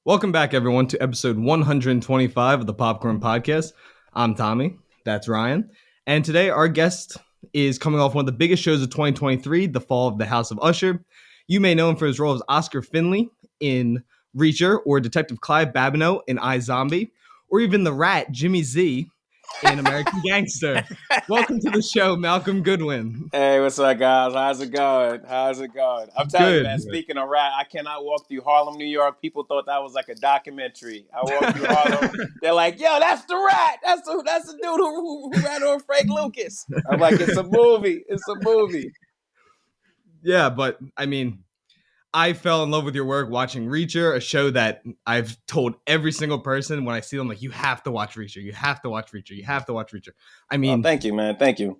Welcome back, everyone, to episode 125 of the Popcorn Podcast. I'm Tommy. That's Ryan. And today, our guest is coming off one of the biggest shows of 2023, The Fall of the House of Usher. You may know him for his role as Oscar Finley in Reacher, or Detective Clive Babineau in iZombie, or even the rat Jimmy Z in American Gangster. Welcome to the show, Malcolm Goodwin. Hey, what's up, guys? How's it going? I'm telling you, Good. man, speaking of rat, I cannot walk through Harlem, New York. People thought that was like a documentary. I walked through Harlem. They're like, yo, that's the rat. That's the dude who ran on Frank Lucas. I'm like, it's a movie. It's a movie. Yeah, but I mean, I fell in love with your work watching Reacher, a show that I've told every single person when I see them, like, you have to watch Reacher. You have to watch Reacher. You have to watch Reacher. I mean, Thank you, man. Thank you.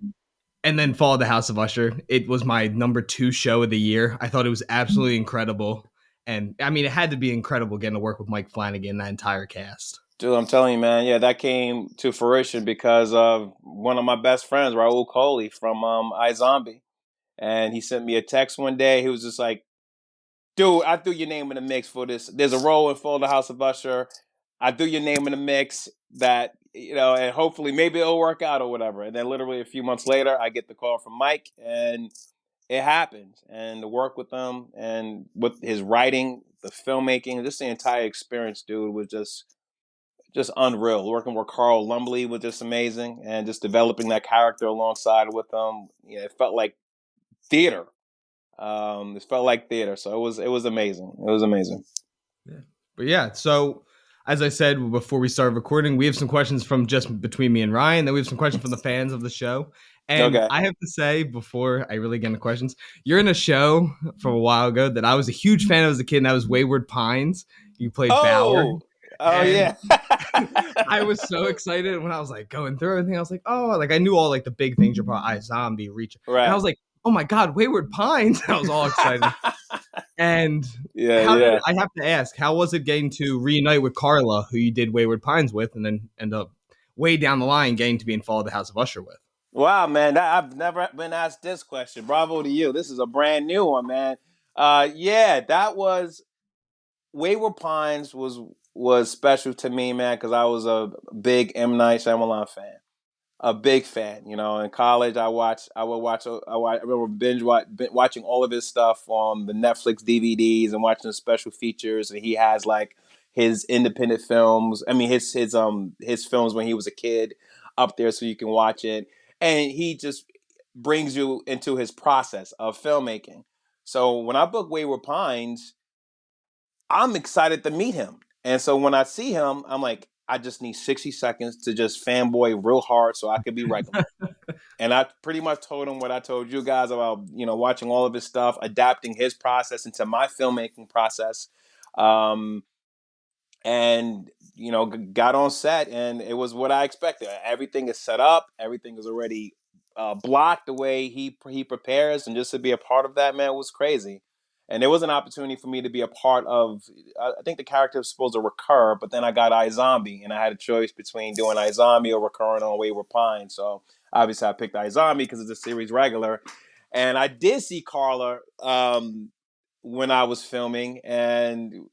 and then Fall of the House of Usher. It was my number 2 show of the year. I thought it was absolutely incredible. And I mean, it had to be incredible getting to work with Mike Flanagan, that entire cast. Dude, I'm telling you, man. Yeah, that came to fruition because of one of my best friends, Raul Coley from iZombie. And he sent me a text one day. He was just like, dude, I threw your name in the mix for this. There's a role in Fall of the House of Usher. I threw your name in the mix that, and hopefully maybe it'll work out or whatever. And then literally a few months later, I get the call from Mike and it happened. And to work with him and with his writing, the filmmaking, just the entire experience, dude, was just unreal. Working with Carl Lumbly was just amazing. And just developing that character alongside with him, it felt like theater. It felt like theater, so it was amazing. It was amazing. Yeah. But yeah, so as I said before we started recording, we have some questions from just between me and Ryan. Then we have some questions from the fans of the show. And Okay. I have to say, before I really get into questions, you're in a show from a while ago that I was a huge fan of as a kid, and that was Wayward Pines. You played Bauer. Oh yeah. I was so excited when I was like going through everything. I was like, oh, like I knew all like the big things. You're probably iZombie, Reach, Right. and I was like, oh my God, Wayward Pines. I was all excited. And yeah. I have to ask, how was it getting to reunite with Carla, who you did Wayward Pines with, and then end up way down the line getting to be in Fall of the House of Usher with? Wow, man, I've never been asked this question. Bravo to you. This is a brand new one, man. Yeah, that was Wayward Pines was special to me, man, because I was a big M. Night Shyamalan fan. A big fan, In college, I remember watching all of his stuff on the Netflix DVDs and watching the special features. And he has like his independent films. I mean, his films when he was a kid up there, so you can watch it. And he just brings you into his process of filmmaking. So when I book Wayward Pines, I'm excited to meet him. And so when I see him, I'm like, I just need 60 seconds to just fanboy real hard so I could be regular. And I pretty much told him what I told you guys about, watching all of his stuff, adapting his process into my filmmaking process. And, got on set and it was what I expected. Everything is set up. Everything is already blocked the way he prepares. And just to be a part of that, man, was crazy. And it was an opportunity for me to be a part of, I think the character was supposed to recur, but then I got iZombie, and I had a choice between doing iZombie or recurring on Wayward Pine. So obviously I picked iZombie because it's a series regular. And I did see Carla when I was filming, and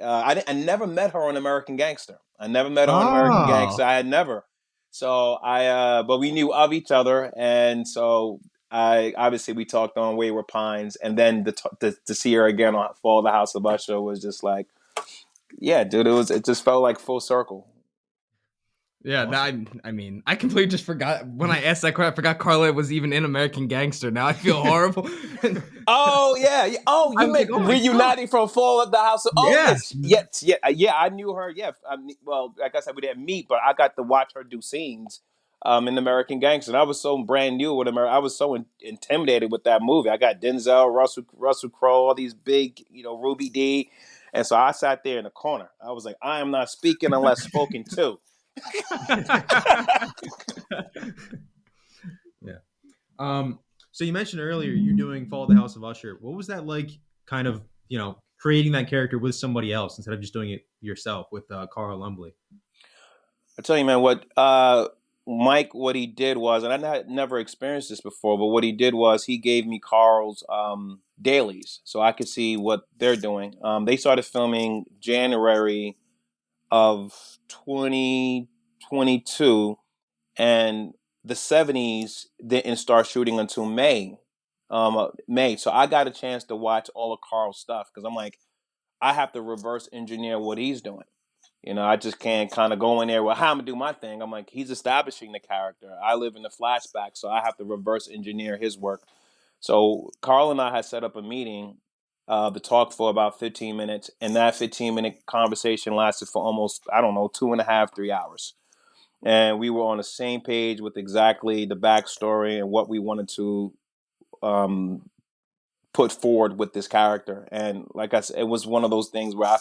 I never met her on American Gangster. I never met her on American Gangster. I had never. So but we knew of each other, and so we talked on Wayward Pines, and then to see her again on Fall of the House of Usher was just like, yeah, dude, it just felt like full circle. Yeah, awesome. I mean, I completely just forgot when I asked that question. I forgot Carla was even in American Gangster. Now I feel horrible. Oh yeah. Oh, you meant reuniting from Fall of the House of. Oh yes. Yeah. I knew her. Yeah. Well, like I said, we didn't meet, but I got to watch her do scenes in American Gangster. And I was so brand new with America. I was so intimidated with that movie. I got Denzel, Russell Crowe, all these big, Ruby D, and so I sat there in the corner. I was like, I am not speaking unless spoken to. Yeah. So you mentioned earlier you're doing Fall of the House of Usher. What was that like, kind of, creating that character with somebody else instead of just doing it yourself with Carl Lumbly? I tell you, man, Mike, what he did was, and never experienced this before, but what he did was he gave me Carl's dailies so I could see what they're doing. They started filming January of 2022, and the 70s didn't start shooting until May. May. So I got a chance to watch all of Carl's stuff because I'm like, I have to reverse engineer what he's doing. I just can't kind of go in there, well, how I'm going to do my thing. I'm like, he's establishing the character. I live in the flashback, so I have to reverse engineer his work. So Carl and I had set up a meeting to talk for about 15 minutes, and that 15-minute conversation lasted for almost, I don't know, 2.5, 3 hours. And we were on the same page with exactly the backstory and what we wanted to put forward with this character. And like I said, it was one of those things where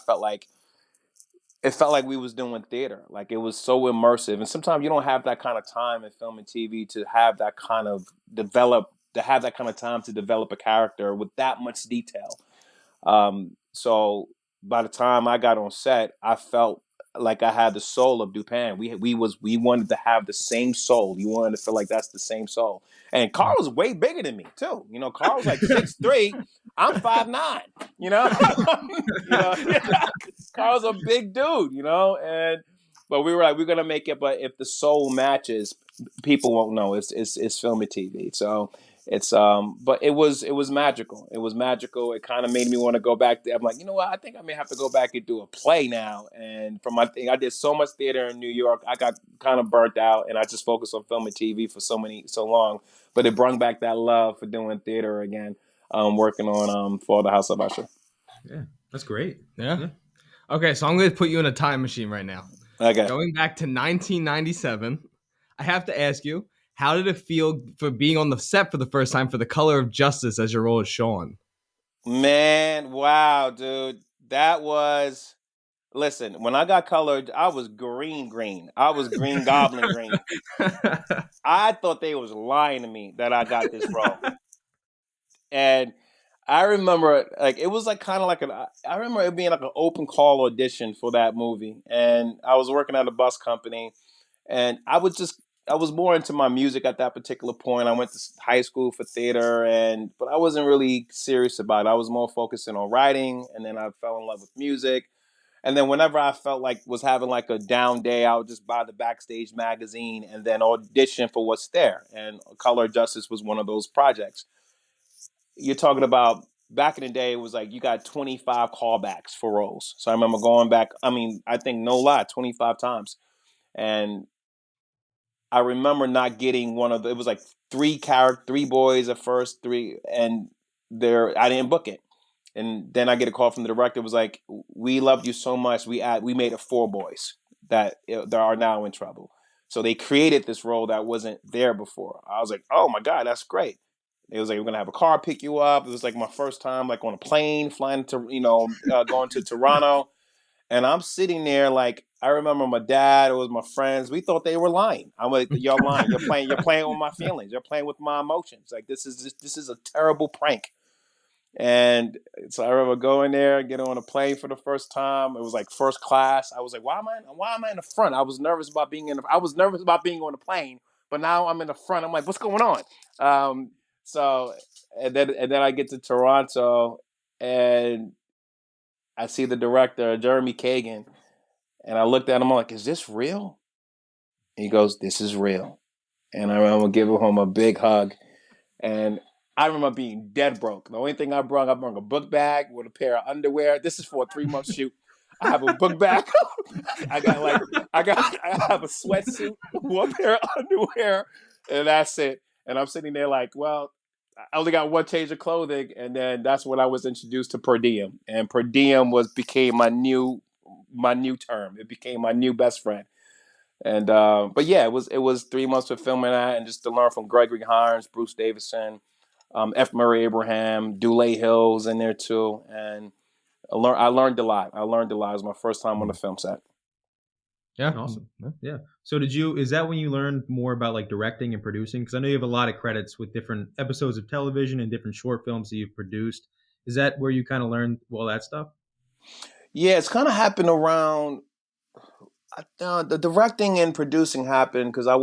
it felt like we was doing theater. Like it was so immersive. And sometimes you don't have that kind of time in film and TV to have that kind of time to develop a character with that much detail. So by the time I got on set, I felt like I had the soul of Dupin. We wanted to have the same soul. You wanted to feel like that's the same soul. And Carl was way bigger than me too. Carl's like 6'3". I'm 5'9". Carl's a big dude. But we were like, we're gonna make it. But if the soul matches, people won't know it's film and TV. So it's but it was magical. It was magical. It kind of made me want to go back there. I'm like, you know what? I think I may have to go back and do a play now. And from my thing, I did so much theater in New York. I got kind of burnt out, and I just focused on film and TV for so long. But it brought back that love for doing theater again. Working on For the House of Usher. Yeah, that's great. Yeah. Okay, so I'm going to put you in a time machine right now. Okay. Going back to 1997, I have to ask you, how did it feel for being on the set for the first time for The Color of Justice as your role as Sean? Man, wow, dude. That was... Listen, when I got colored, I was green. I was Green Goblin green. I thought they was lying to me that I got this role. And I remember, it was kind of I remember it being like an open call audition for that movie. And I was working at a bus company, and I was more into my music at that particular point. I went to high school for theater, but I wasn't really serious about it. I was more focusing on writing, and then I fell in love with music. And then whenever I felt like was having a down day, I would just buy the Backstage magazine and then audition for what's there. And Color of Justice was one of those projects. You're talking about back in the day, it was like you got 25 callbacks for roles. So I remember going back, I think no lie, 25 times. And I remember not getting it was like three boys at first, and I didn't book it. And then I get a call from the director. It was like, we loved you so much, we made it 4 boys that are now in trouble. So they created this role that wasn't there before. I was like, oh my God, that's great. It was like, we're going to have a car pick you up. It was like my first time on a plane flying to, going to Toronto. And I'm sitting there I remember my dad, it was my friends. We thought they were lying. I'm like, y'all lying. You're playing with my feelings. You're playing with my emotions. This is a terrible prank. And so I remember going there, getting on a plane for the first time. It was first class. I was like, why am I in the front? I was nervous about being on the plane, but now I'm in the front. I'm like, what's going on? So and then I get to Toronto, and I see the director, Jeremy Kagan, and I looked at him, I'm like, is this real? And he goes, this is real. And I remember giving him a big hug. And I remember being dead broke. The only thing I brought a book bag with a pair of underwear. This is for a 3-month shoot. I have a book bag. I have a sweatsuit, one pair of underwear, and that's it. And I'm sitting there well, I only got one change of clothing, and then that's when I was introduced to per diem. And per diem became my new term. It became my new best friend. And but yeah, it was 3 months of filming that, and just to learn from Gregory Hines, Bruce Davison, F. Murray Abraham, Dulé Hill's in there too, and I learned a lot. It was my first time on the film set. Yeah, awesome. Yeah. So is that when you learned more about directing and producing? Because I know you have a lot of credits with different episodes of television and different short films that you've produced. Is that where you kind of learned all that stuff? Yeah, it's kind of happened around. The directing and producing happened because I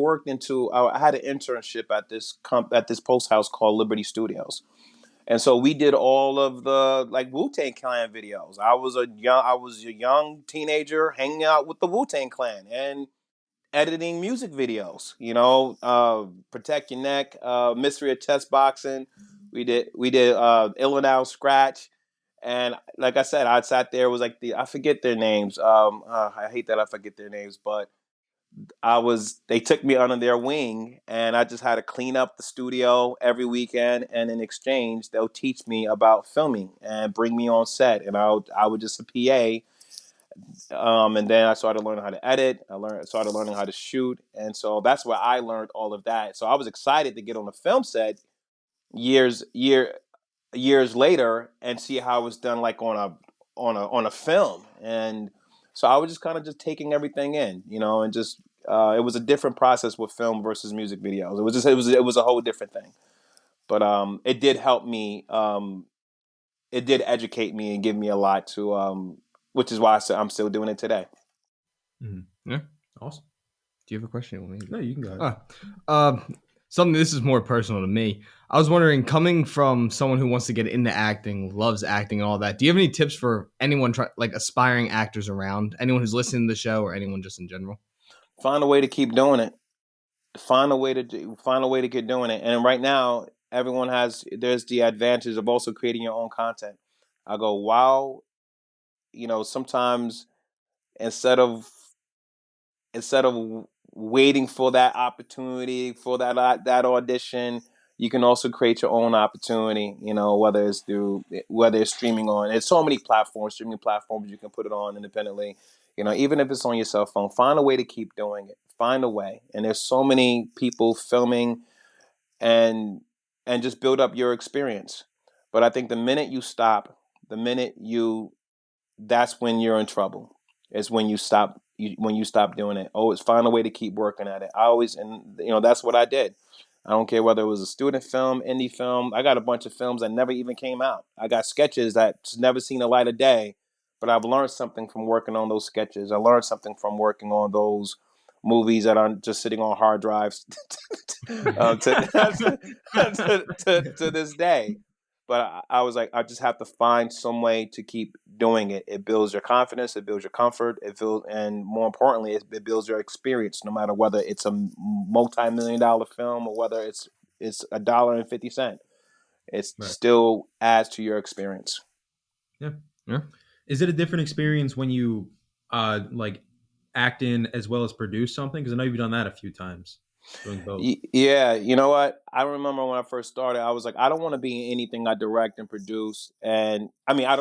had an internship at this post house called Liberty Studios, and so we did all of the like Wu-Tang Clan videos. I was a young teenager hanging out with the Wu-Tang Clan and editing music videos. Protect Your Neck, Mystery of Chess Boxing. We did Ill and Out Scratch. And like I said, I sat there. Was like I forget their names. I hate that I forget their names, but they took me under their wing, and I just had to clean up the studio every weekend. And in exchange, they'll teach me about filming and bring me on set, and I would just a PA. And then I started learning how to edit. Started learning how to shoot, and so that's where I learned all of that. So I was excited to get on the film set years year years later and see how it was done, like on a film. And so I was just kind of just taking everything in, and just it was a different process with film versus music videos. It was a whole different thing. But it did help me. It did educate me and give me a lot to which is why I'm still doing it today. Mm-hmm. Yeah, awesome. Do you have a question? No, you can go ahead. Something, this is more personal to me. I was wondering, coming from someone who wants to get into acting, loves acting and all that, do you have any tips for anyone like aspiring actors around, anyone who's listening to the show or anyone just in general? Find a way to keep doing it. Find a way to keep doing it. And right now, there's the advantage of also creating your own content. I go, wow, sometimes instead of waiting for that opportunity, for that audition, you can also create your own opportunity. Whether it's streaming on. There's so many streaming platforms you can put it on independently. Even if it's on your cell phone, find a way to keep doing it. Find a way. And there's so many people filming and just build up your experience. But I think the minute you stop, that's when you're in trouble. It's when you stop doing it. Always find a way to keep working at it. That's what I did. I don't care whether it was a student film, indie film. I got a bunch of films that never even came out. I got sketches that's never seen the light of day, but I've learned something from working on those sketches. I learned something from working on those movies that are just sitting on hard drives to this day. But I was like, I just have to find some way to keep doing it. It builds your confidence, it builds your comfort, and more importantly, it builds your experience. No matter whether it's a multi-million-dollar film or whether it's $1.50, it still adds to your experience. Yeah. Is it a different experience when you like act in as well as produce something? Because I know you've done that a few times. Doing both. Yeah, you know what? I remember when I first started, I was like, I don't want to be in anything I direct and produce. And I mean, I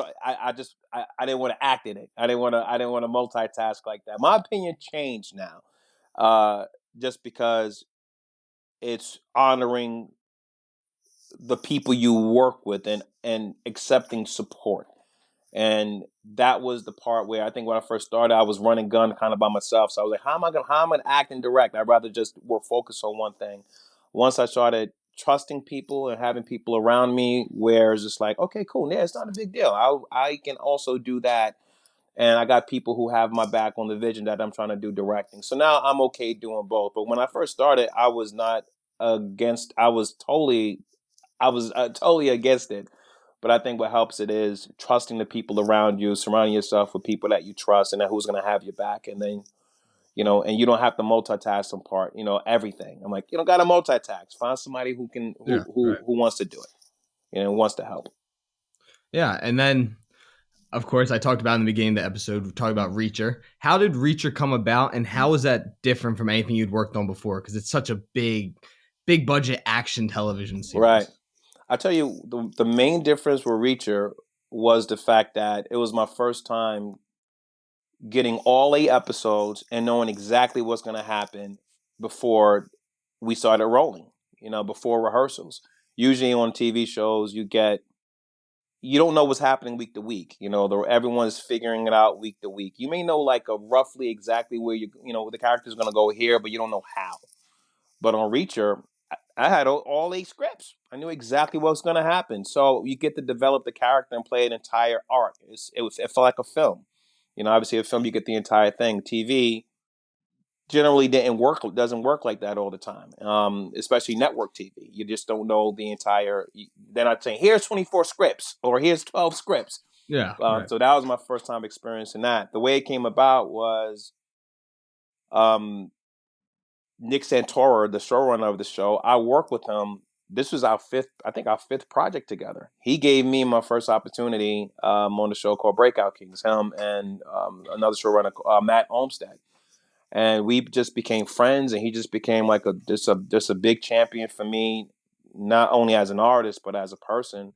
didn't want to act in it. I didn't want to multitask like that. My opinion changed now, just because it's honoring the people you work with and accepting support. And that was the part where I think when I first started, I was running gun kind of by myself. So I was like, how am I going to act and direct? I'd rather just work focus on one thing. Once I started trusting people and having people around me where it's just like, okay, cool. Yeah, it's not a big deal. I can also do that. And I got people who have my back on the vision that I'm trying to do directing. So now I'm okay doing both. But when I first started, I was not against, I was totally against it. But I think what helps it is trusting the people around you, surrounding yourself with people that you trust and that who's going to have your back. And then, and you don't have to multitask some part, everything. I'm like, you don't got to multitask. Find somebody who wants to do it, wants to help. Yeah. And then, of course, I talked about in the beginning of the episode, we talked about Reacher. How did Reacher come about, and how is that different from anything you'd worked on before? Because it's such a big budget action television series. Right. I tell you, the main difference with Reacher was the fact that it was my first time getting all 8 episodes and knowing exactly what's going to happen before we started rolling, before rehearsals. Usually on TV shows, you don't know what's happening week to week. Everyone's figuring it out week to week. You may know like a roughly exactly where the character's going to go here, but you don't know how. But on Reacher, I had all 8 scripts. I knew exactly what was going to happen. So you get to develop the character and play an entire arc. It felt like a film. Obviously a film, you get the entire thing. TV, generally doesn't work like that all the time, especially network TV. You just don't know the entire. They're not saying here's 24 scripts or here's 12 scripts. Yeah. Right. So that was my first time experiencing that. The way it came about was Nick Santora, the showrunner of the show. I worked with him. This was our fifth project together. He gave me my first opportunity on the show called Breakout Kings. Him and another showrunner, Matt Olmstead, and we just became friends. And he just became like just a big champion for me, not only as an artist but as a person.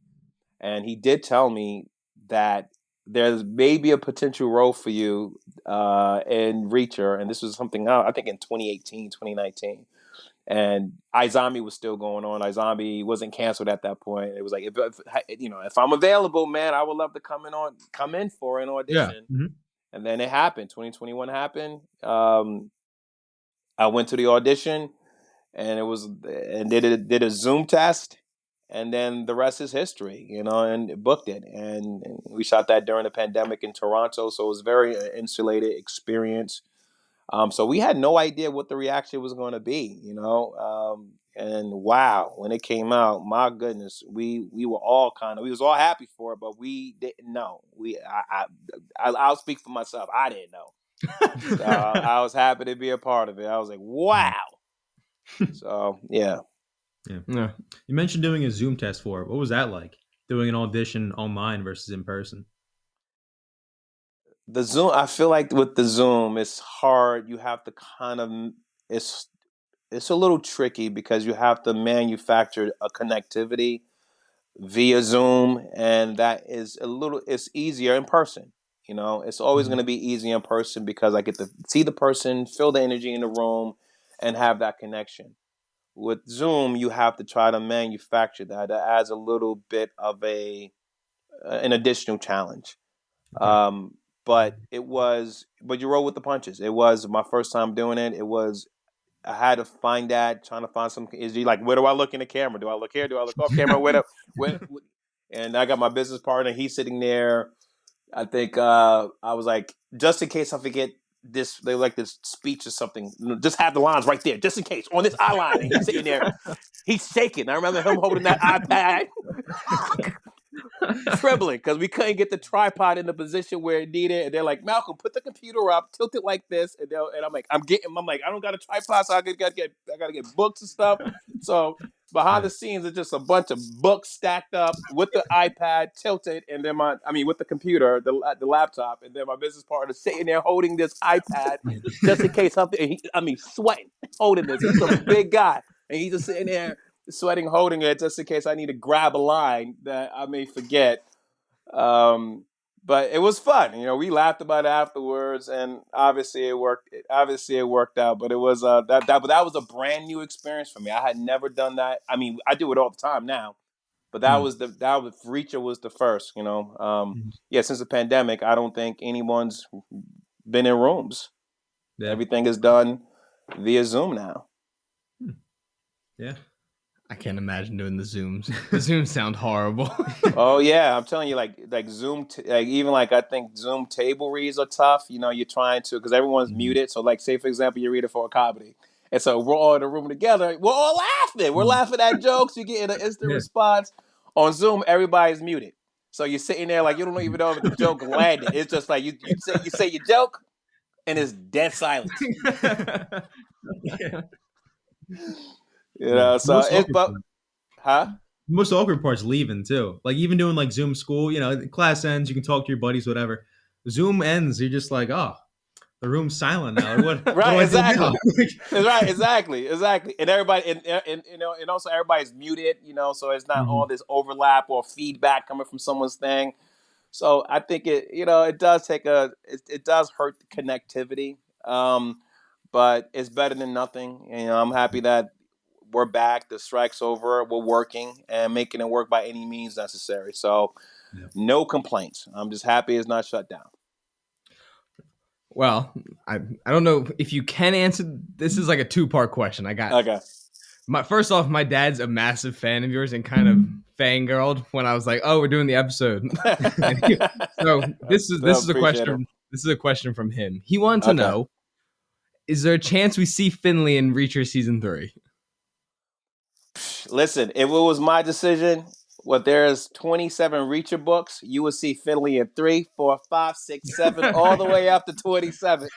And he did tell me that there's maybe a potential role for you in Reacher, and this was something I think in 2018, 2019. And iZombie was still going on. iZombie wasn't canceled at that point. It was like, if I'm available, man, I would love to come in for an audition. Yeah. Mm-hmm. And then it happened. 2021 happened. I went to the audition, and did a Zoom test, and then the rest is history, and booked it. And we shot that during the pandemic in Toronto, so it was very insulated experience. So we had no idea what the reaction was going to be, and wow, when it came out, my goodness, we were all we was all happy for it, but we didn't know. I'll speak for myself. I didn't know. So I was happy to be a part of it. I was like, wow. So yeah. Yeah. You mentioned doing a Zoom test for it. What was that like? Doing an audition online versus in person? The Zoom, I feel like with the Zoom, it's hard. You have to it's a little tricky because you have to manufacture a connectivity via Zoom, and that is it's easier in person. It's always going to be easier in person because I get to see the person, feel the energy in the room, and have that connection. With Zoom, you have to try to manufacture that. That adds a little bit of an additional challenge. Okay. But you roll with the punches. It was my first time doing it. I had to find that, trying to find some. Is he like, where do I look in the camera? Do I look here? Do I look off camera? Where? And I got my business partner. He's sitting there. I think I was like, just in case I forget this, they like this speech or something. Just have the lines right there, just in case on this eye line. And he's sitting there, he's shaking. I remember him holding that iPad. Trembling because we couldn't get the tripod in the position where it needed, and they're like, Malcolm, put the computer up, tilt it like this, and I'm like, I'm like, I don't got a tripod, so I gotta get books and stuff. So behind the scenes, it's just a bunch of books stacked up with the iPad tilted, and then with the computer, the laptop, and then my business partner sitting there holding this iPad just in case something. Sweating, holding this. He's a big guy, and he's just sitting there sweating, holding it just in case I need to grab a line that I may forget. But it was fun. We laughed about it afterwards, and obviously it worked. Obviously it worked out, but it was that was a brand new experience for me. I had never done that. I do it all the time now, but that was Reacher was the first. Since the pandemic, I don't think anyone's been in rooms. Yeah. Everything is done via Zoom now. Yeah. I can't imagine doing the Zooms. The Zooms sound horrible. Oh yeah, I'm telling you, like Zoom, even like I think Zoom table reads are tough. You're trying to because everyone's muted. So like, say for example, you read it for a comedy, and so we're all in a room together. We're all laughing. We're laughing at jokes. You get an instant response. On Zoom, everybody's muted. So you're sitting there like you don't even know if the joke landed. It's just like you say your joke, and it's dead silence. So the most awkward part's leaving too. Like even doing like Zoom school, class ends, you can talk to your buddies, whatever. Zoom ends, you're just like, oh, the room's silent now. What? Right, what exactly. Right, exactly. And everybody, and also everybody's muted, so it's not all this overlap or feedback coming from someone's thing. So I think it does it does hurt the connectivity, but it's better than nothing. I'm happy that we're back. The strike's over. We're working and making it work by any means necessary. So no complaints. I'm just happy it's not shut down. Well, I don't know if you can answer. This is like a 2-part question. I got. Okay. First off, my dad's a massive fan of yours and kind of fangirled when I was like, "Oh, we're doing the episode." So this is a question. This is a question from him. He wanted to know Is there a chance we see Finley in Reacher season 3? Listen, if it was my decision, there's 27 Reacher books, you would see Finley in 3, 4, 5, 6, 7, all the way up to 27.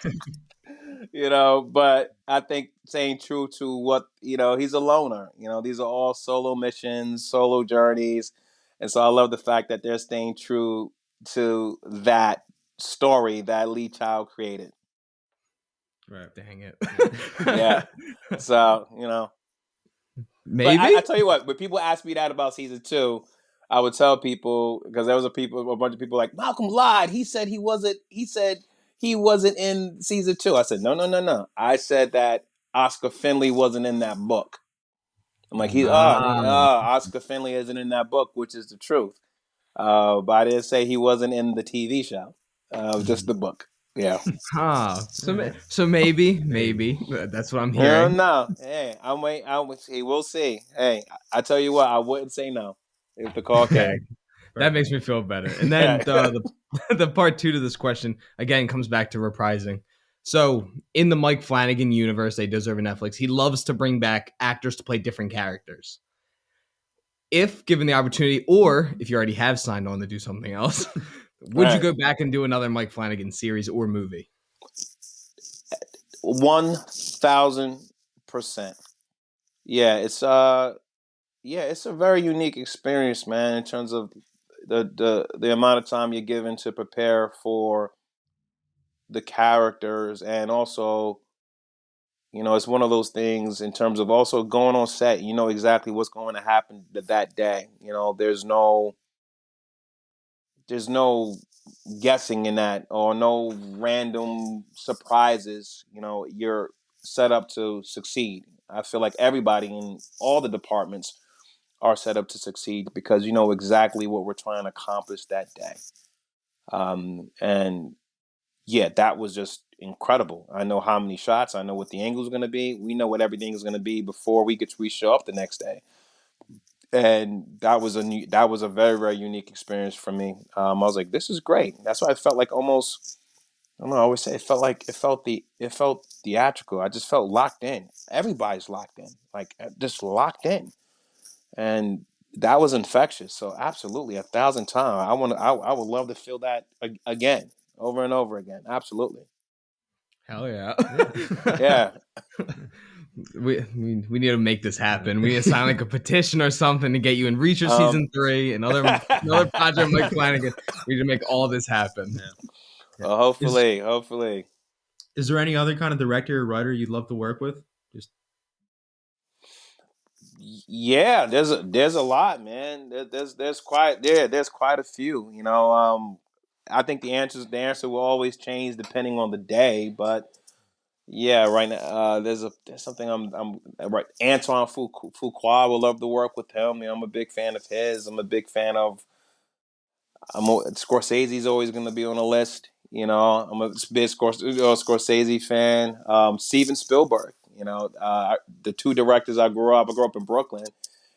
But I think staying true to what, he's a loner. These are all solo missions, solo journeys. And so I love the fact that they're staying true to that story that Lee Child created. Right. Dang it. Yeah. So, Maybe. But I tell you what, when people ask me that about season 2, I would tell people, because there was a bunch of people like, Malcolm lied. He said he wasn't in season 2. I said, no. I said that Oscar Finley wasn't in that book. I'm like, Oscar Finley isn't in that book, which is the truth. But I didn't say he wasn't in the TV show, just the book. Yeah. So maybe that's what I'm hearing. No. Hey, we'll see. Hey, I tell you what, I wouldn't say no if the call came. That makes me feel better. And then the part 2 to this question again comes back to reprising. So in the Mike Flanagan universe, they deserve a Netflix. He loves to bring back actors to play different characters. If given the opportunity, or if you already have signed on to do something else, would you go back and do another Mike Flanagan series or movie? 1,000%. Yeah, it's a very unique experience, man, in terms of the amount of time you're given to prepare for the characters, and also, it's one of those things in terms of also going on set. You know exactly what's going to happen that day. There's no guessing in that, or no random surprises. You're set up to succeed. I feel like everybody in all the departments are set up to succeed because you know exactly what we're trying to accomplish that day. And yeah, that was just incredible. I know how many shots. I know what the angle is going to be. We know what everything is going to be before we show up the next day. And that was a very, very unique experience for me. I was like, this is great. That's why I felt like almost, I don't know, I always say it felt theatrical. I just felt locked in. Everybody's locked in, like just locked in. And that was infectious. So absolutely, 1,000 times. I would love to feel that again, over and over again. Absolutely. Hell yeah. Yeah. We need to make this happen. We need to sign like a petition or something to get you in Reacher season 3, another project Mike Flanagan. We need to make all this happen. Yeah. Well, hopefully. Is there any other kind of director or writer you'd love to work with? Yeah, there's a lot, man. There's quite a few. I think the answer will always change depending on the day, but yeah, right now there's something I'm right. Antoine Fuqua, would love to work with him. I'm a big fan of his. I'm a big fan of. Scorsese's always going to be on the list. I'm a big Scorsese fan. Steven Spielberg. The two directors I grew up in Brooklyn,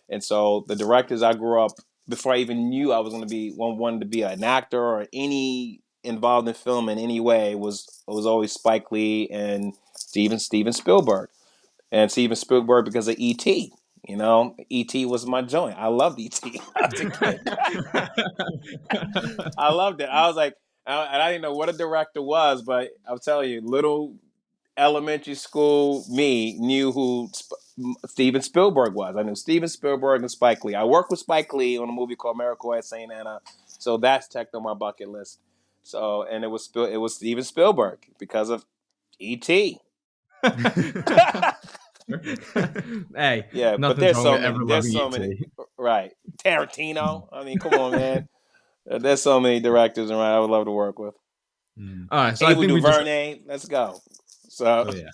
and so the directors I grew up before I even knew I was going to be wanted to be an actor or any involved in film in any way was always Spike Lee and Steven Spielberg, and Steven Spielberg because of E.T. E.T. was my joint. I loved E.T. I was a kid. I loved it. I was like, and I didn't know what a director was, but I'll tell you, little elementary school me knew who Steven Spielberg was. I knew Steven Spielberg and Spike Lee. I worked with Spike Lee on a movie called Miracle at St. Anna, so that's checked on my bucket list. So, and it was Steven Spielberg because of E.T. Hey, yeah, but there's so many. Right, Tarantino. I mean, come on, man. There's so many directors around I would love to work with. All right, so Ava DuVernay, let's go. So, yeah,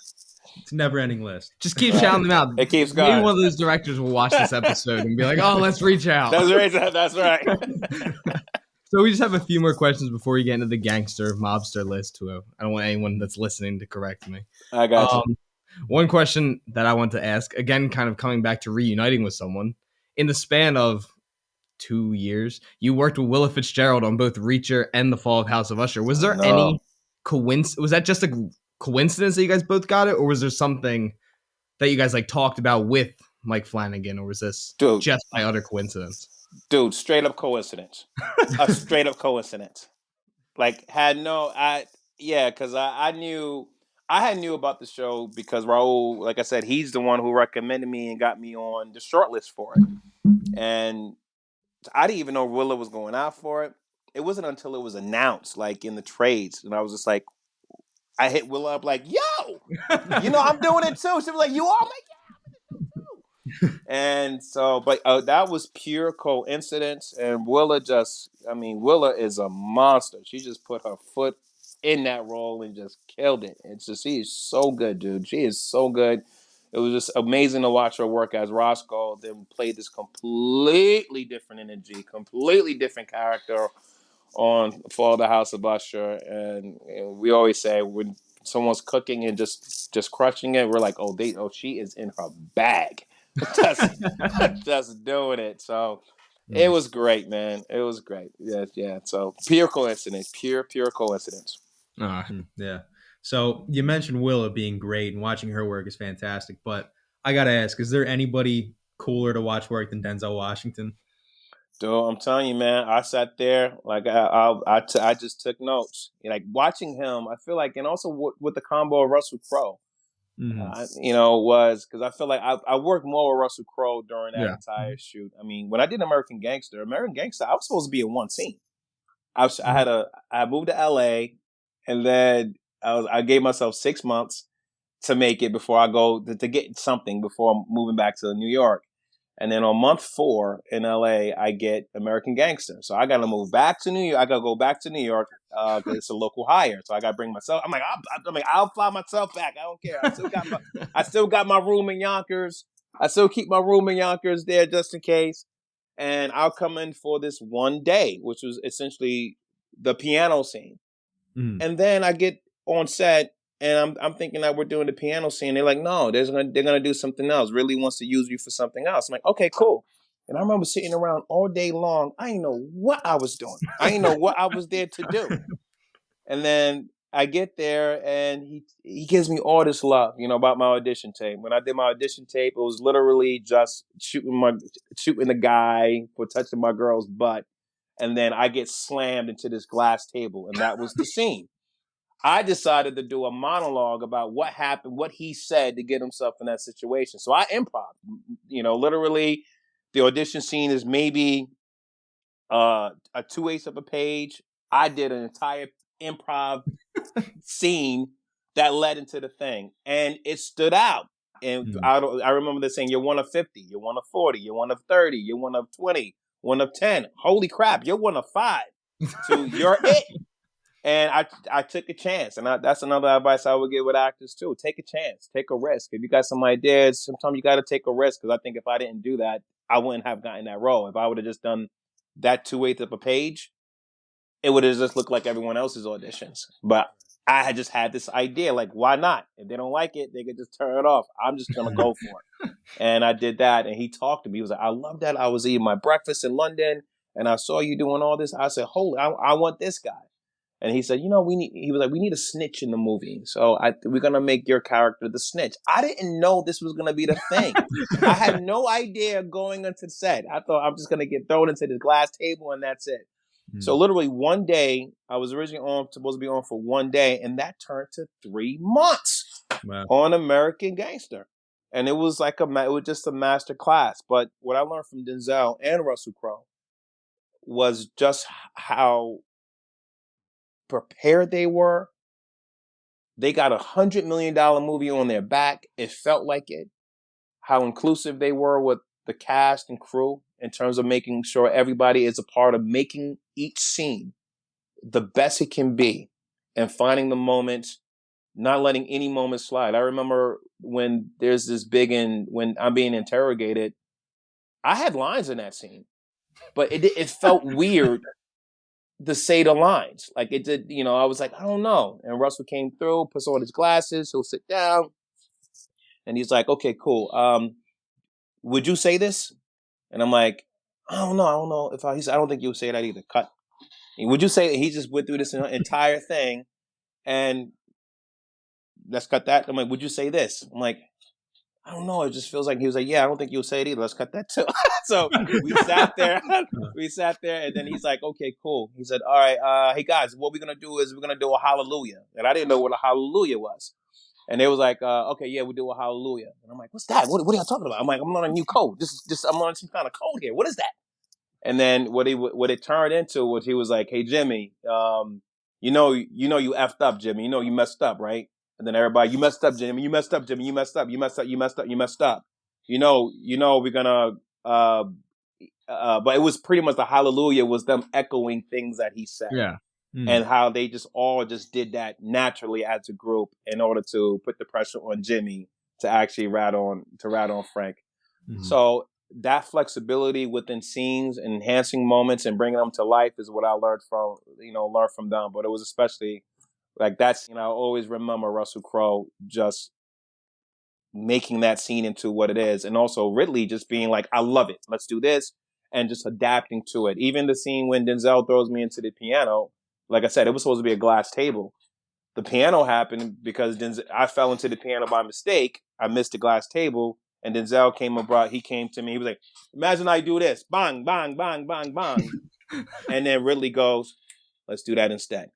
it's a never-ending list. Just keep shouting them out. It keeps going. Maybe one of those directors will watch this episode and be like, "Oh, let's reach out." That's right. So we just have a few more questions before we get into the gangster mobster list. I don't want anyone that's listening to correct me. I got you. One question that I want to ask, again, kind of coming back to reuniting with someone. In the span of 2 years, you worked with Willa Fitzgerald on both Reacher and The Fall of House of Usher. Was there any coincidence? Was that just a coincidence that you guys both got it, or was there something that you guys like talked about with Mike Flanagan, or was this just by utter coincidence? Dude, straight up coincidence. A straight up coincidence. Like because I knew about the show because Raul, like I said, he's the one who recommended me and got me on the shortlist for it. And I didn't even know Willa was going out for it. It wasn't until it was announced, like in the trades, and I was just like, I hit Willa up like, "Yo, I'm doing it too." She was like, "You are?" I'm like, "Yeah, I'm in it too." And so, but that was pure coincidence. And Willa is a monster. She just put her foot in that role and just killed it. It's just, she is so good, dude. She is so good. It was just amazing to watch her work as Roscoe, then play this completely different energy, completely different character on For the House of Usher. And we always say when someone's cooking and just crushing it, we're like, she is in her bag. just doing it. So it was great, man. It was great. Yeah. So pure coincidence. Pure coincidence. Yeah. So you mentioned Willa being great and watching her work is fantastic, but I gotta ask, is there anybody cooler to watch work than Denzel Washington? Dude, I'm telling you, man, I sat there like I just took notes. Like watching him, I feel like, and also with the combo of Russell Crowe, was because I feel like I worked more with Russell Crowe during that entire shoot. I mean, when I did American Gangster, I was supposed to be in one scene. I moved to LA, and then I gave myself 6 months to make it before I go to get something before moving back to New York. And then on month 4 in LA, I get American Gangster. So I got to move back to New York. I got to go back to New York because it's a local hire. So I got to bring myself. I'm like, I'll fly myself back. I don't care. I still got my room in Yonkers. I still keep my room in Yonkers there just in case. And I'll come in for this one day, which was essentially the piano scene. And then I get on set, and I'm thinking that we're doing the piano scene. They're like, no, they're gonna do something else. Really wants to use you for something else. I'm like, okay, cool. And I remember sitting around all day long. I didn't know what I was doing. I didn't know what I was there to do. And then I get there, and he gives me all this love, about my audition tape. When I did my audition tape, it was literally just shooting the guy for touching my girl's butt, and then I get slammed into this glass table, and that was the scene. I decided to do a monologue about what happened, what he said to get himself in that situation. So I improv. Literally, the audition scene is maybe a 2/8 of a page. I did an entire improv scene that led into the thing, and it stood out. And I remember this saying, "You're one of 50, you're one of 40, you're one of 30, you're one of 20, one of 10. Holy crap, you're one of 5. So you're it." And I took a chance, and that's another advice I would give with actors too. Take a chance, take a risk. If you got some ideas, sometimes you got to take a risk, because I think if I didn't do that, I wouldn't have gotten that role. If I would have just done that 2/8 of a page, it would have just looked like everyone else's auditions. But I had just had this idea, like, why not? If they don't like it, they could just turn it off. I'm just gonna go for it. And I did that, and he talked to me. He was like, I love that. I was eating my breakfast in London, and I saw you doing all this. I said, holy, I want this guy. And he said, he was like, we need a snitch in the movie. So we're going to make your character the snitch. I didn't know this was going to be the thing. I had no idea going into the set. I thought I'm just going to get thrown into this glass table and that's it. So literally one day, I was originally supposed to be on for one day, and that turned to 3 months on American Gangster. And it was just a master class. But what I learned from Denzel and Russell Crowe was just how prepared they were. They got $100 million movie on their back. It felt like it. How inclusive they were with the cast and crew in terms of making sure everybody is a part of making each scene the best it can be, and finding the moments, not letting any moment slide. I remember when there's this when I'm being interrogated, I had lines in that scene, but it felt weird to say the lines. Like it did, I was like, I don't know. And Russell came through, puts on his glasses, he'll sit down, and he's like, okay, cool. Would you say this? And I'm like, I don't know if he said, I don't think you'll say that either. Cut. Would you say that? He just went through this entire thing, and let's cut that. I'm like, would you say this? I'm like, I don't know. It just feels like he was like, yeah, I don't think you'll say it either. Let's cut that too. So we sat there, and then he's like, okay, cool. He said, all right, hey guys, what we're gonna do is we're gonna do a hallelujah, and I didn't know what a hallelujah was, and they was like, okay, yeah, we do a hallelujah, and I'm like, what's that? What are y'all talking about? I'm like, I'm learning a new code. I'm learning some kind of code here. What is that? And then what it turned into was he was like, hey Jimmy, you effed up, Jimmy. You know you messed up, right? And then everybody, you messed up, Jimmy. You messed up, Jimmy. You messed up. You messed up. You messed up. You messed up. We're gonna. But it was pretty much the hallelujah was them echoing things that he said, Yeah. and how they just all just did that naturally as a group in order to put the pressure on Jimmy to actually rat on Frank. Mhm. So that flexibility within scenes, enhancing moments, and bringing them to life is what I learned from them. But it was especially like that's I always remember Russell Crowe just making that scene into what it is, and also Ridley just being like, "I love it. Let's do this," and just adapting to it. Even the scene when Denzel throws me into the piano, like I said, it was supposed to be a glass table. The piano happened because I fell into the piano by mistake. I missed the glass table, and Denzel came to me. He was like, "Imagine I do this, bang, bang, bang, bang, bang," and then Ridley goes, "Let's do that instead."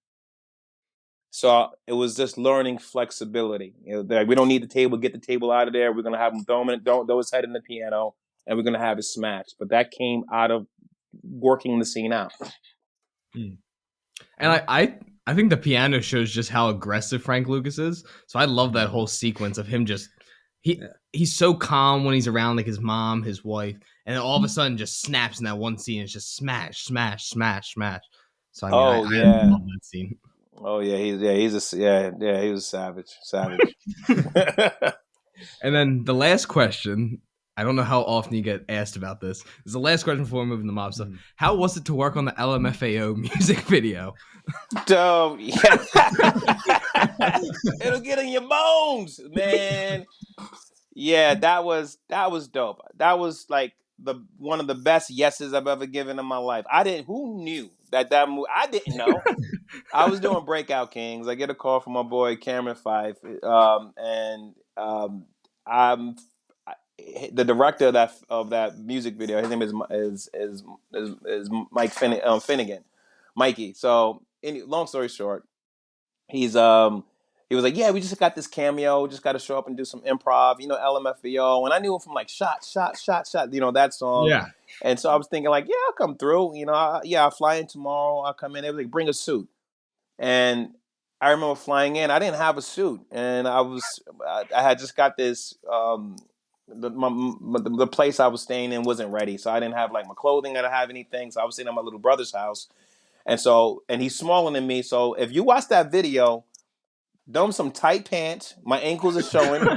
So it was just learning flexibility. We don't need the table. Get the table out of there. We're gonna have him throw his head in the piano, and we're gonna have it smash. But that came out of working the scene out. And I think the piano shows just how aggressive Frank Lucas is. So I love that whole sequence of him just he's so calm when he's around like his mom, his wife, and then all of a sudden just snaps in that one scene. It's just smash, smash, smash, smash. So I mean, I love that scene. Oh yeah, he was a savage. And then the last question, I don't know how often you get asked about this. This is the last question before we move into the mob stuff. How was it to work on the LMFAO music video? It'll get in your bones, man. Yeah, that was dope. That was like one of the best yeses I've ever given in my life. Who knew that movie? I didn't know. I was doing Breakout Kings. I get a call from my boy Cameron Fife, and I'm the director of that music video. His name is Mike Finnegan, Mikey. So, long story short, he was like, yeah, we just got this cameo, just got to show up and do some improv, LMFAO. And I knew him from like shot, that song. Yeah. And so I was thinking like, yeah, I'll come through, I'll fly in tomorrow. I'll come in. They was like, bring a suit. And I remember flying in, I didn't have a suit. And I had just got this, the place I was staying in wasn't ready. So I didn't have like my clothing. I didn't have anything. So I was staying at my little brother's house. And he's smaller than me. So if you watch that video, some tight pants. My ankles are showing.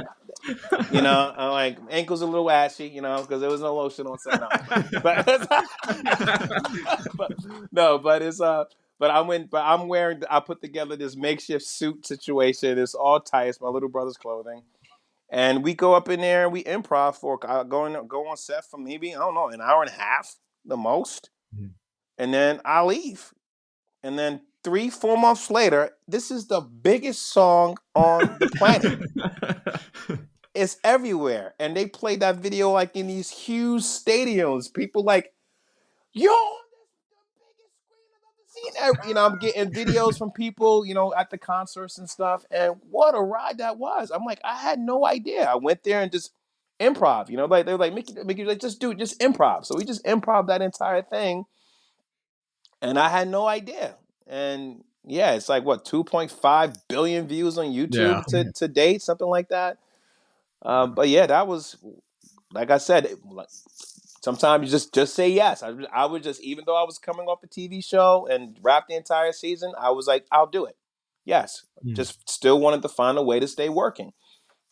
I'm like ankles a little ashy. Because there was no lotion on set. I put together this makeshift suit situation. It's all tight. It's my little brother's clothing, and we go up in there and we improv for go on set for maybe, I don't know, an hour and a half the most, and then I leave, and then 3-4 months later, this is the biggest song on the planet. It's everywhere. And they play that video like in these huge stadiums. People like, yo, that's the biggest screen I've ever seen. I'm getting videos from people, at the concerts and stuff. And what a ride that was. I'm like, I had no idea. I went there and just improv, like they were like, Mickey, like, just improv. So we just improv that entire thing. And I had no idea. And yeah, it's like 2.5 billion views on YouTube to date, something like that. But yeah, that was, like I said, sometimes you just say yes. I would just, even though I was coming off a TV show and wrapped the entire season, I was like, I'll do it. Yes. Just still wanted to find a way to stay working,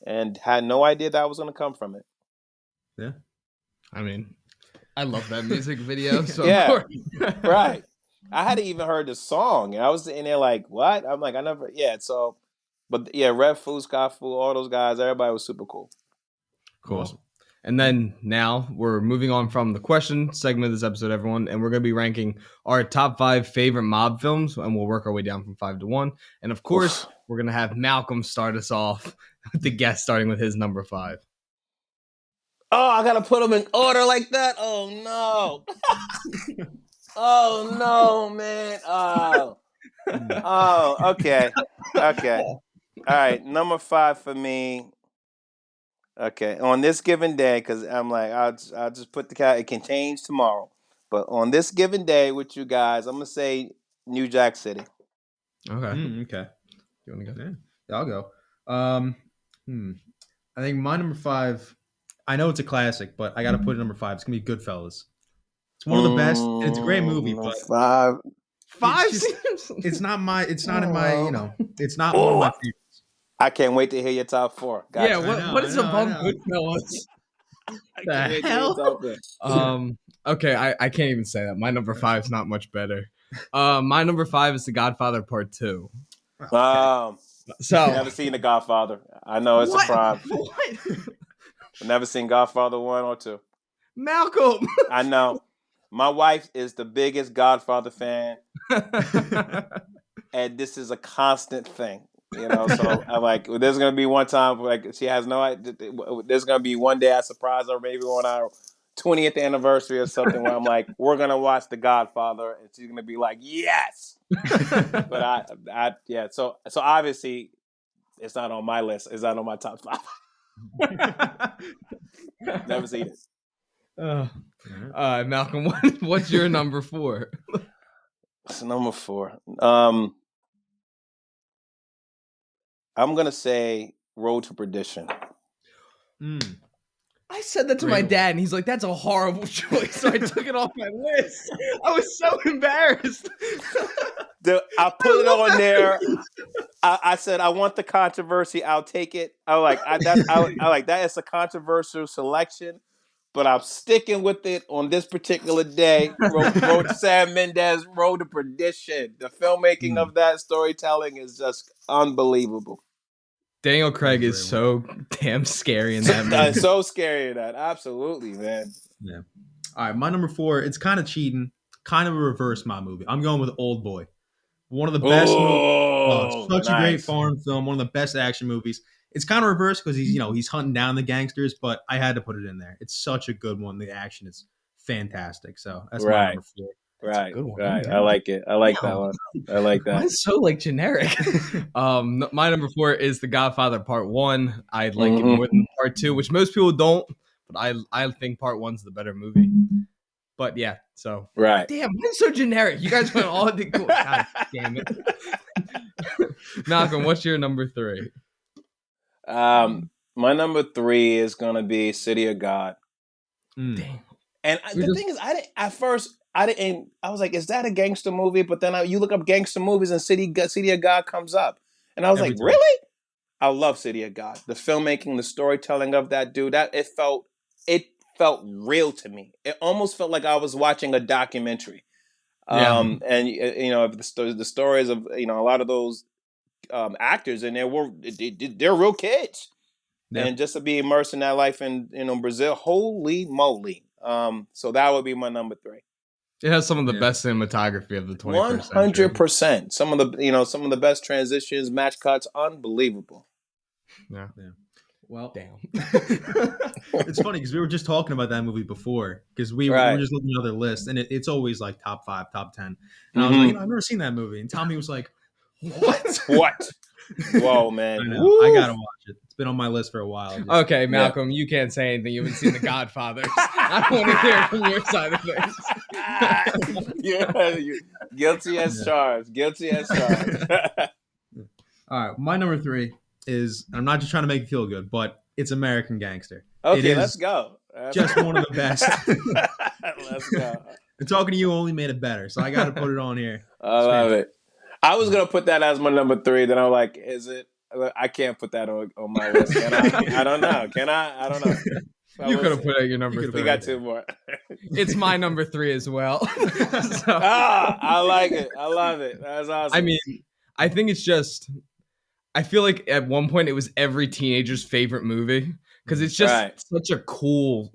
and had no idea that was going to come from it. Yeah. I mean, I love that music video. So yeah, right. I hadn't even heard the song, and I was in there like, what? I'm like, I never, so, but yeah, Red Foo, Scott Fu, all those guys, everybody was super cool. Cool. Awesome. And then now we're moving on from the question segment of this episode, everyone, and we're going to be ranking our top 5 favorite mob films, and we'll work our way down from 5 to 1. And of course, we're going to have Malcolm start us off with the guest starting with his number 5. Oh, I gotta put them in order like that. Oh no. Oh no, man. Oh, okay. All right, number 5 for me. Okay, on this given day, because I'm like, I'll just put the cat. It can change tomorrow, but on this given day with you guys, I'm gonna say New Jack City. Okay. Okay. You want to go? Yeah, I'll go. I think my number 5. I know it's a classic, but I got to put it number 5. It's gonna be Goodfellas. It's one of the best. And it's a great movie, but 5. it's not my. It's not in my. It's not Oh, one of my favorites. I can't wait to hear your top 4. Gotcha. Yeah, what is above Goodfellas? The hell? Okay, I can't even say that. My number 5 is not much better. My number 5 is The Godfather Part 2. So never seen The Godfather. I know it's a crime. What? Never seen Godfather 1 or 2. Malcolm. I know. My wife is the biggest Godfather fan, and this is a constant thing. So I'm like, there's gonna be one time like she has no idea. There's gonna be one day I surprise her, maybe on our 20th anniversary or something, where I'm like, we're gonna watch The Godfather, and she's gonna be like, yes. But yeah. So obviously, it's not on my list. It's not on my top 5. Never seen it. Malcolm, what's your number 4? It's number 4. I'm gonna say Road to Perdition. I said that to my dad, and he's like, "That's a horrible choice." So I took it off my list. I was so embarrassed. I put it on there. I said, I want the controversy. I'll take it. I like that. It's a controversial selection, but I'm sticking with it on this particular day. Road to Sam Mendes, Road to Perdition. The filmmaking of that storytelling is just unbelievable. Daniel Craig is so damn scary in that movie. So scary in that. Absolutely, man. Yeah. All right, my number 4. It's kind of cheating, kind of a reverse my movie. I'm going with Old Boy. One of the best movies. Such a great foreign film. One of the best action movies. It's kind of reverse because he's hunting down the gangsters, but I had to put it in there. It's such a good one. The action is fantastic. So that's my number 4. Right. I like it. I like that one. I like that. Mine's so generic. My number 4 is The Godfather Part 1. I like it more than Part 2, which most people don't, but I think Part 1's the better movie. But yeah, so right. Damn, mine's so generic. You guys went all the God damn it. Malcolm, what's your number 3? My number 3 is gonna be City of God. Damn. And the thing is, I was like, is that a gangster movie? But then you look up gangster movies and City of God comes up. And I was like, really? I love City of God. The filmmaking, the storytelling of that dude, it felt real to me. It almost felt like I was watching a documentary. And the stories of a lot of those actors in there they're real kids. Yeah. And just to be immersed in that life in Brazil, holy moly. So that would be my number 3. It has some of the best cinematography of the 21st century. 100%. Some of the best transitions, match cuts, unbelievable. Yeah. Well, damn. It's funny because we were just talking about that movie before because we were just looking at other lists and it's always like top 5, top 10. And I was like, I've never seen that movie. And Tommy was like, what? What? Whoa, man. I gotta watch it. It's been on my list for a while. Okay, Malcolm, you can't say anything. You haven't seen The Godfather. I want to hear from your side of things. You're guilty as charged. Guilty as charged. All right, my number 3 is, I'm not just trying to make it feel good, but it's American Gangster. Okay, let's go. Just one of the best. Let's go. And talking to you only made it better, so I got to put it on here. I love it. I was going to put that as my number 3, then I'm like, is it? I can't put that on my list. Can I? I don't know. Can I? I don't know. You could have put out your number 3. We got 2 more. It's my number 3 as well. I like it. I love it. That's awesome. I mean, I think it's just, I feel like at one point it was every teenager's favorite movie because it's just such a cool,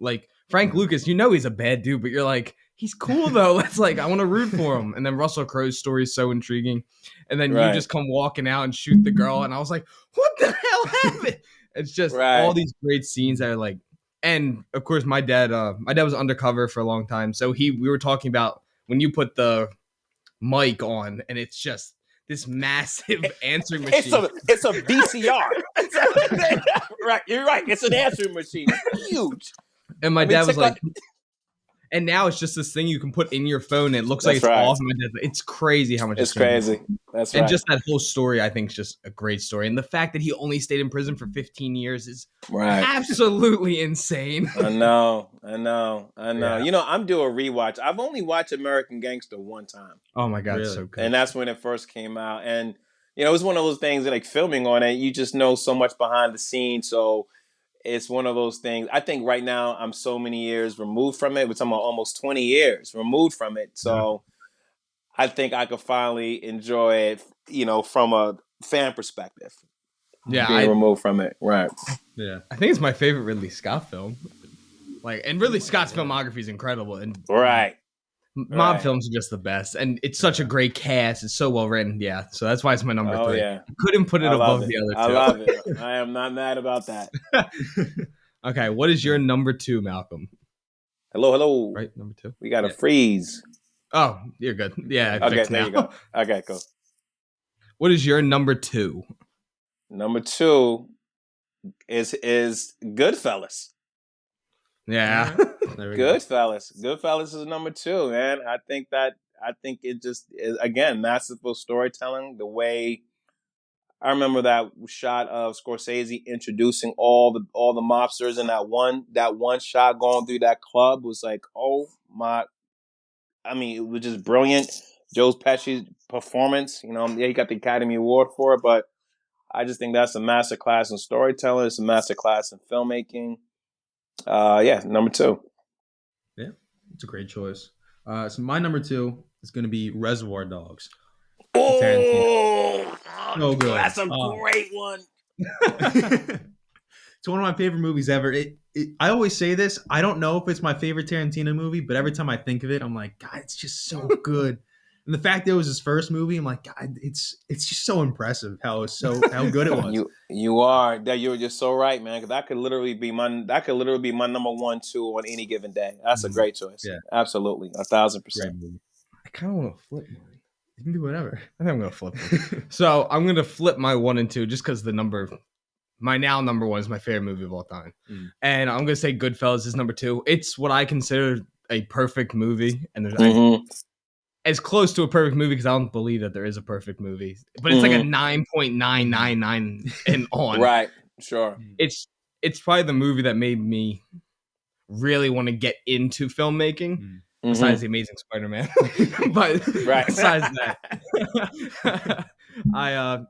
Frank Lucas, he's a bad dude, but you're like, he's cool though. Let's like, I want to root for him. And then Russell Crowe's story is so intriguing. And then you just come walking out and shoot the girl. And I was like, what the hell happened? It's just all these great scenes that are like, and of course my dad was undercover for a long time. So we were talking about when you put the mic on and it's just this massive answering machine. It's a VCR. Right, you're right. It's an answering machine. It's huge. And my dad was like, and now it's just this thing you can put in your phone. And it looks like it's off. It's crazy how much it's crazy. That's right. And just that whole story, I think, is just a great story. And the fact that he only stayed in prison for 15 years is absolutely insane. I know. Yeah. I'm doing a rewatch. I've only watched American Gangster one time. Oh my God, it's so good. And that's when it first came out. And it was one of those things that, like, filming on it, you just know so much behind the scenes. So it's one of those things. I think right now I'm so many years removed from it. We're talking about almost 20 years removed from it. So I think I could finally enjoy it, from a fan perspective. Yeah. Being removed from it. Right. Yeah. I think it's my favorite Ridley Scott film. And Ridley Scott's filmography is incredible. And mob films are just the best. And it's such a great cast. It's so well written. Yeah. So that's why it's my number 3. Yeah. I couldn't put it above the other two. I love it. I am not mad about that. Okay. What is your number 2, Malcolm? Hello. Right. Number 2. We got a freeze. Oh, you're good. Yeah. Okay. There you go. Okay, cool. What is your number 2? Number 2 is Goodfellas. Yeah. Goodfellas is number 2, man. I think it just is, again, masterful storytelling. The way I remember that shot of Scorsese introducing all the mobsters in that one shot going through that club was like, oh my, it was just brilliant. Joe Pesci's performance, he got the Academy Award for it, but I just think that's a masterclass in storytelling. It's a masterclass in filmmaking. Number 2. Yeah, it's a great choice. So my number 2 is going to be Reservoir Dogs. Oh, so good. That's a great one. It's one of my favorite movies ever. I always say this. I don't know if it's my favorite Tarantino movie, but every time I think of it, I'm like, God, it's just so good. And the fact that it was his first movie, I'm like, God, it's just so impressive how good it was. You're just so right, man. Because that could literally be my number 1, 2 on any given day. That's a great choice. Yeah, absolutely, 1,000%. I kind of want to flip mine. You can do whatever. I think I'm gonna flip it. So I'm gonna flip my 1 and 2 just because my now number 1 is my favorite movie of all time, and I'm gonna say Goodfellas is number 2. It's what I consider a perfect movie, and there's as close to a perfect movie because I don't believe that there is a perfect movie, but it's like a 9.999 and on. Right, sure. It's probably the movie that made me really want to get into filmmaking. Besides The Amazing Spider-Man, but besides that,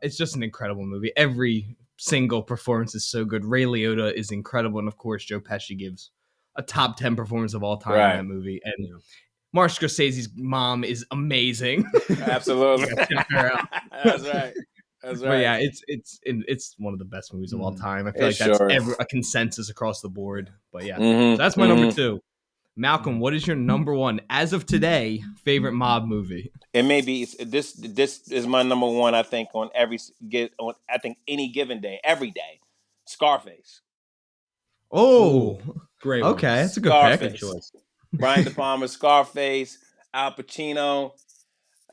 it's just an incredible movie. Every single performance is so good. Ray Liotta is incredible, and of course, Joe Pesci gives a top 10 performance of all time in that movie. And Martin Scorsese's mom is amazing. Absolutely, that's right. But yeah, it's one of the best movies of all time. I feel like that's a consensus across the board. But yeah, so that's my number 2. Malcolm, what is your number 1 as of today favorite mob movie? It may be this is my number 1. I think on any given day, every day. Scarface. Oh, great. Okay, that's a good pick. Choice. Brian De Palma, Scarface, Al Pacino,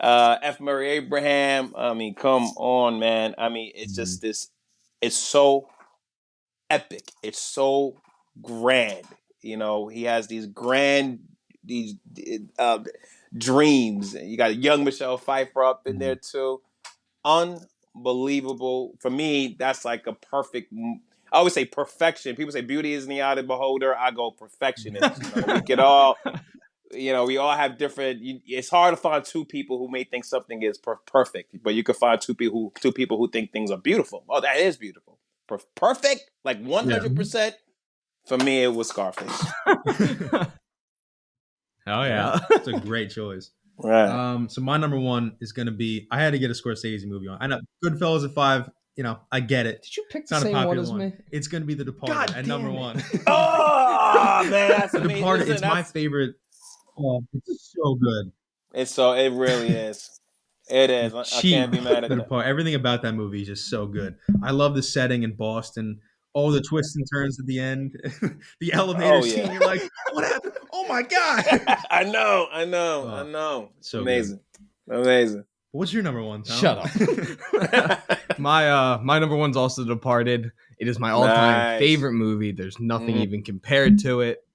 F. Murray Abraham. Come on, man. It's just this. It's so epic. It's so grand. He has these dreams. You got a young Michelle Pfeiffer up in there too. Unbelievable. For me, that's like a perfect. I always say perfection. People say beauty is in the eye of the beholder. I go perfectionist. We can all, we all have different. It's hard to find 2 people who may think something is perfect, but you can find 2 people who think things are beautiful. Oh, that is beautiful. Perfect, like 100%. For me, it was Scarface. Oh yeah, it's a great choice. Right. So my number 1 is going to be. I had to get a Scorsese movie on. I know Goodfellas at 5. I get it. Did you pick the same one as me? It's going to be The Departed at number 1. Oh man, that's The Departed. It's my favorite Oh, it's so good. It really is. It is. I can't be mad at that. Everything about that movie is just so good. I love the setting in Boston. All the twists and turns at the end. The elevator Oh, scene. yeah. You're like, what happened? Oh my god! I know. So Amazing. good. Amazing. What's your number one, Tom? Shut up. My number one's also The Departed. It is my all-time favorite movie. There's nothing even compared to it.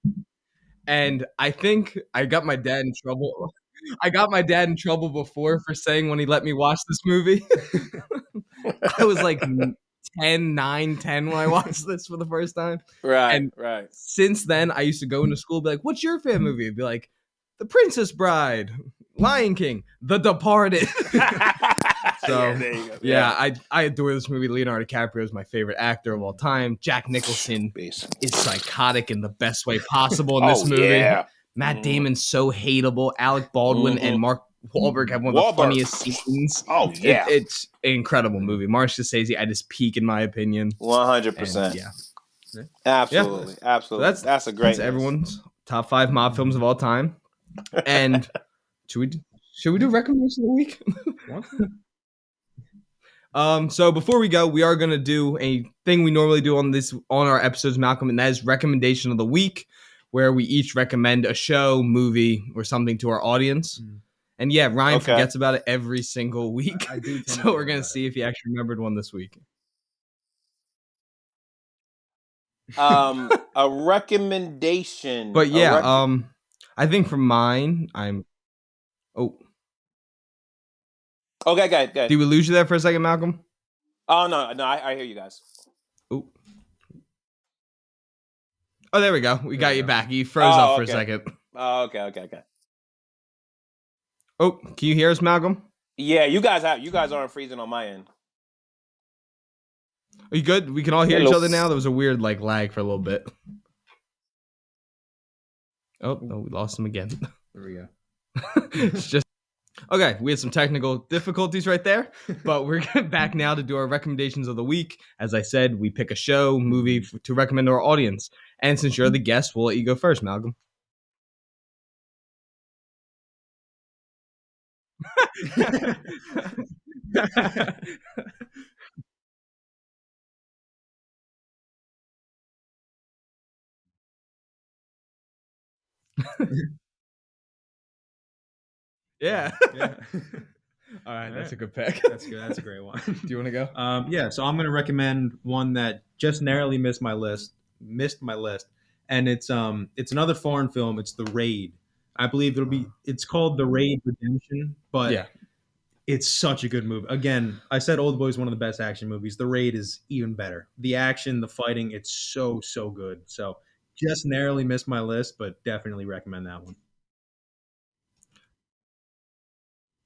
And I think I got my dad in trouble. I got my dad in trouble before for saying when he let me watch this movie. I was like 10 when I watched this for the first time. Right. Since then, I used to go into school and be like, what's your favorite movie? I'd be like, The Princess Bride, Lion King, The Departed. So, there you go. Yeah, I adore this movie. Leonardo DiCaprio is my favorite actor of all time. Jack Nicholson is psychotic in the best way possible in this movie. Yeah. Matt Damon's so hateable. Alec Baldwin and Mark Wahlberg have one of the funniest scenes. Oh, yeah. It's an incredible movie. Martin Scorsese at his peak, in my opinion. 100%. Yeah. Absolutely. So that's a great That's everyone's top 5 mob films of all time. And should we do recommendations of the week? So before we go, we are going to do a thing we normally do on our episodes, Malcolm, and that is recommendation of the week, where we each recommend a show, movie, or something to our audience. And yeah, Ryan forgets about it every single week. I do. So we're going to see if he actually remembered one this week. A recommendation. But yeah, I think for mine, Okay, good. Did we lose you there for a second, Malcolm? Oh, no, I hear you guys. Oh, there we go. We got you back. You froze up for a second. Oh, okay. Oh, can you hear us, Malcolm? Yeah, you guys aren't freezing on my end. Are you good? We can all hear each other now? There was a weird lag for a little bit. Oh, no, we lost him again. There we go. It's just... Okay, we had some technical difficulties right there, but we're back now to do our recommendations of the week. As I said, we pick a show, movie to recommend to our audience. And since you're the guest, we'll let you go first, Malcolm. Yeah. All right, that's a good pick. That's good. That's a great one. Do you want to go? So I'm going to recommend one that just narrowly missed my list, and it's another foreign film. It's The Raid. I believe it's called The Raid Redemption, but it's such a good movie. Again, I said Old Boy is one of the best action movies. The Raid is even better. The action, the fighting, it's so good. So just narrowly missed my list, but definitely recommend that one.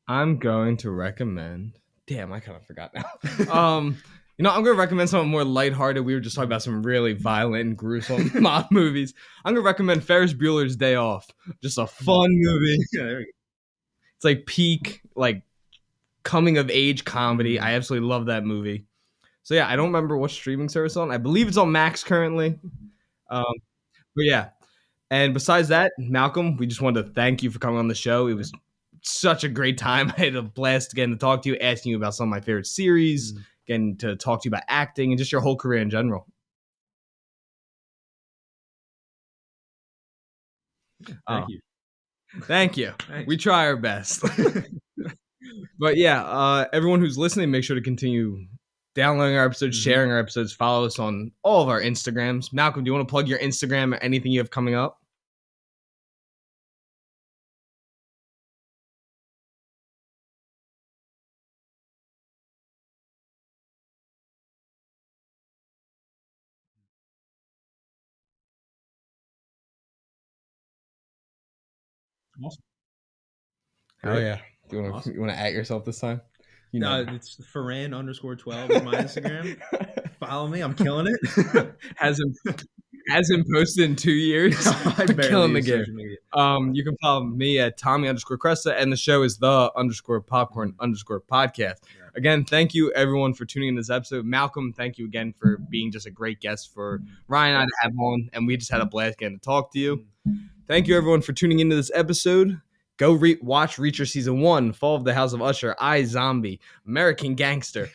I'm going to recommend. Damn, I kind of forgot now. I'm going to recommend something more lighthearted. We were just talking about some really violent and gruesome mob movies. I'm going to recommend Ferris Bueller's Day Off. Just a fun movie. Yeah, there we go. It's like peak, coming of age comedy. I absolutely love that movie. So yeah, I don't remember what streaming service it's on. I believe it's on Max currently. But yeah. And besides that, Malcolm, we just wanted to thank you for coming on the show. It was such a great time. I had a blast getting to talk to you, asking you about some of my favorite series, getting to talk to you about acting and just your whole career in general. Thank you. Thanks. We try our best. But yeah, everyone who's listening, make sure to continue downloading our episodes, sharing our episodes, follow us on all of our Instagrams. Malcolm, do you want to plug your Instagram or anything you have coming up? Awesome. Hell yeah. Do you want to at yourself this time? It's Ferran_12 is my Instagram. Follow me. I'm killing it. Hasn't posted in 2 years. I'm killing the game. You can follow me at Tommy_Cresta, and the show is the_popcorn_podcast. Yeah. Again, thank you everyone for tuning in this episode. Malcolm, thank you again for being just a great guest for Ryan and I to have on, and we just had a blast getting to talk to you. Thank you, everyone, for tuning into this episode. Go watch Reacher Season 1, Fall of the House of Usher, I, Zombie, American Gangster,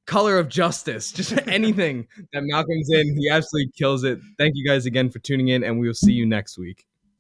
Color of Justice, just anything that Malcolm's in. He absolutely kills it. Thank you guys again for tuning in, and we will see you next week.